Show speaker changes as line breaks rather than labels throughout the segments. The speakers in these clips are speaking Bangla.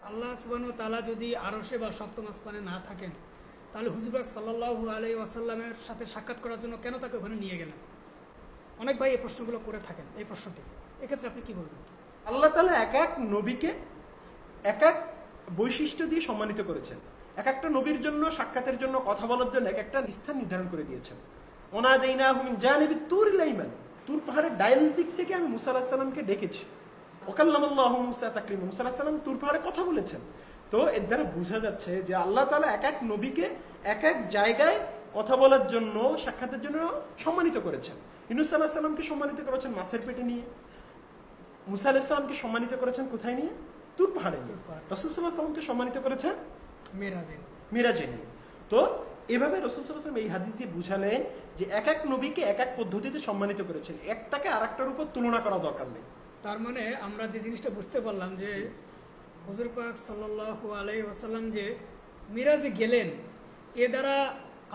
আল্লাহ সুবহানাহু ওয়া তাআলা যদি আরশে বা সপ্তম আসমানে না থাকেন, তাহলে হুজুর পাক সাল্লাল্লাহু আলাইহি ওয়াসাল্লামের সাথে সাক্ষাৎ করার জন্য কেন তাকে ওখানে নিয়ে গেলেন? অনেক ভাই এই প্রশ্নগুলো করে থাকেন, এই প্রশ্নটি এক্ষেত্রে আপনি কি বলবেন?
আল্লাহ তাআলা এক এক নবীকে এক এক বৈশিষ্ট্য দিয়ে সম্মানিত করেছেন। এক একটা নবীর জন্য সাক্ষাতের জন্য কথা বলার জন্য এক একটা স্থান নির্ধারণ করে দিয়েছেন। ওনাদাইনাহু মিন জানিবি তুরিল আইমান, তুর পাহাড়ের ডাইন দিক থেকে আমি মুসা আলাইহিস সালামকে ডেকেছি। ওয়াকাল্লামাল্লাহু মুসা তাকলিমা, মুসা আলাইহিস সালাম তুর পাহাড়ে কথা বলেছেন। তো এর দ্বারা বোঝা যাচ্ছে যে আল্লাহ তাআলা এক এক নবীকে এক এক জায়গায় কথা বলার জন্য সাক্ষাতের জন্য সম্মানিত করেছেন। ইউনূস আলাইহিস সালামকে সম্মানিত করেছেন মাছের পেটে নিয়ে, মুসা আলাইহিস সালামকে সম্মানিত করেছেন কোথায় নিয়ে? তুর পাহাড়ে নিয়ে। রাসূল সাল্লাল্লাহু আলাইহি ওয়াসাল্লামকে সম্মানিত করেছেন মিরাজে নিয়ে। তো এভাবে রাসূল সাল্লাল্লাহু আলাইহি ওয়াসাল্লাম এই হাদিস দিয়ে বুঝালেন যে এক এক নবীকে এক এক পদ্ধতিতে সম্মানিত করেছেন, একটাকে আরেকটার উপর তুলনা করা দরকার নেই।
তার মানে আমরা যে জিনিসটা বুঝতে পারলাম যে হুজুর পাক সাল্লাল্লাহু আলাইহি ওয়াসাল্লাম যে মিরাজে গেলেন, এ দ্বারা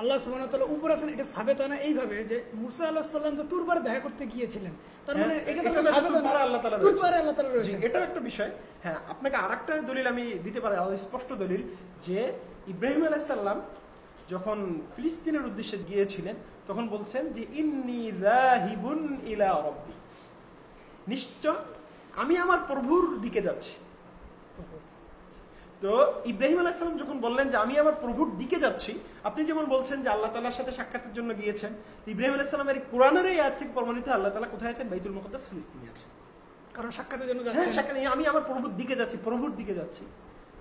আল্লাহ সুবহানাহু ওয়া তাআলা উপর আছেন এটা সাবিত হয় না এইভাবে যে মুসা আলাইহিস সালাম তো তুর পাহাড়ে দেখা করতে গিয়েছিলেন, তার মানে এটা তো সাবিত হয় না
আল্লাহ তাআলা
তুর পাহাড়ে আল্লাহ তাআলা রয়েছেন।
এটাও একটা বিষয়। হ্যাঁ, আপনাকে আরেকটা দলিল আমি দিতে পারি, স্পষ্ট দলিল, যে ইব্রাহিম আলাইহিস সালাম যখন ফিলিস্তিনের উদ্দেশ্যে গিয়েছিলেন তখন বলছেন যে ইন্নী যাহিবুন ইলা রাব্বি, নিশ্চয় আমি আমার প্রভুর দিকে যাচ্ছি। তো ইব্রাহিম আলাইহিস সালাম যখন বললেন যে আমি আমার প্রভুর দিকে যাচ্ছি, আপনি যেমন বলছেন যে আল্লাহ তাআলার সাথে সাক্ষাতের জন্য গিয়েছেন, ইব্রাহিম আলাইহিস সালামের কোরআনের এই আয়াত থেকে প্রমাণিত আল্লাহ তাআলা কোথায় আছেন? বাইতুল মুকাদ্দাস ফিলিস্তিনে আছেন।
কারণ সাক্ষাতের জন্য
হ্যাঁ,
যাচ্ছেন।
সেখানে আমি আমার প্রভুর দিকে যাচ্ছি, প্রভুর দিকে যাচ্ছি।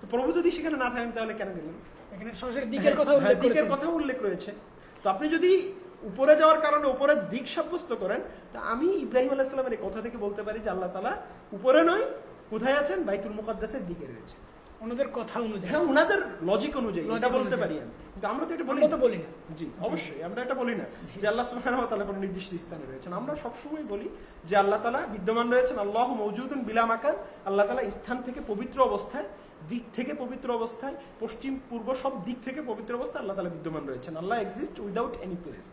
তো প্রভু যদি সেখানে না থাকেন তাহলে কেন গেলেন?
এখানে সরাসরি দিকের কথা উল্লেখ করেছেন।
দিকের কথা উল্লেখ রয়েছে। তো আপনি যদি উপরে যাওয়ার কারণে উপরের দিক সাব্যস্ত করেন, তা আমি ইব্রাহিম আলাইহিস সালামের এই কথা থেকে বলতে পারি যে আল্লাহ তাআলা উপরে নয়, কোথায় আছেন? বাইতুল মুকাদ্দাসের দিকে রয়েছে।
ওনাদের কথা অনুযায়ী,
হ্যাঁ, ওনাদের লজিক অনুযায়ী এটা বলতে পারি আমি, কিন্তু আমরা তো এটা বলি
না।
জি, অবশ্যই আমরা এটা বলি না যে আল্লাহ সুবহানাহু ওয়া তাআলা কোনো নির্দিষ্ট স্থানে রয়েছেন। আমরা সবসময় বলি যে আল্লাহ তাআলা বিদ্যমান রয়েছেন, আল্লাহু মাওজুদুন বিলা মাকান। আল্লাহ তাআলা স্থান থেকে পবিত্র অবস্থায়, দিক থেকে পবিত্র অবস্থায়, পশ্চিম পূর্ব সব দিক থেকে পবিত্র অবস্থায় আল্লাহ তাআলা বিদ্যমান রয়েছেন। আল্লাহ এক্সিস্ট উইদাউট এনি প্লেস।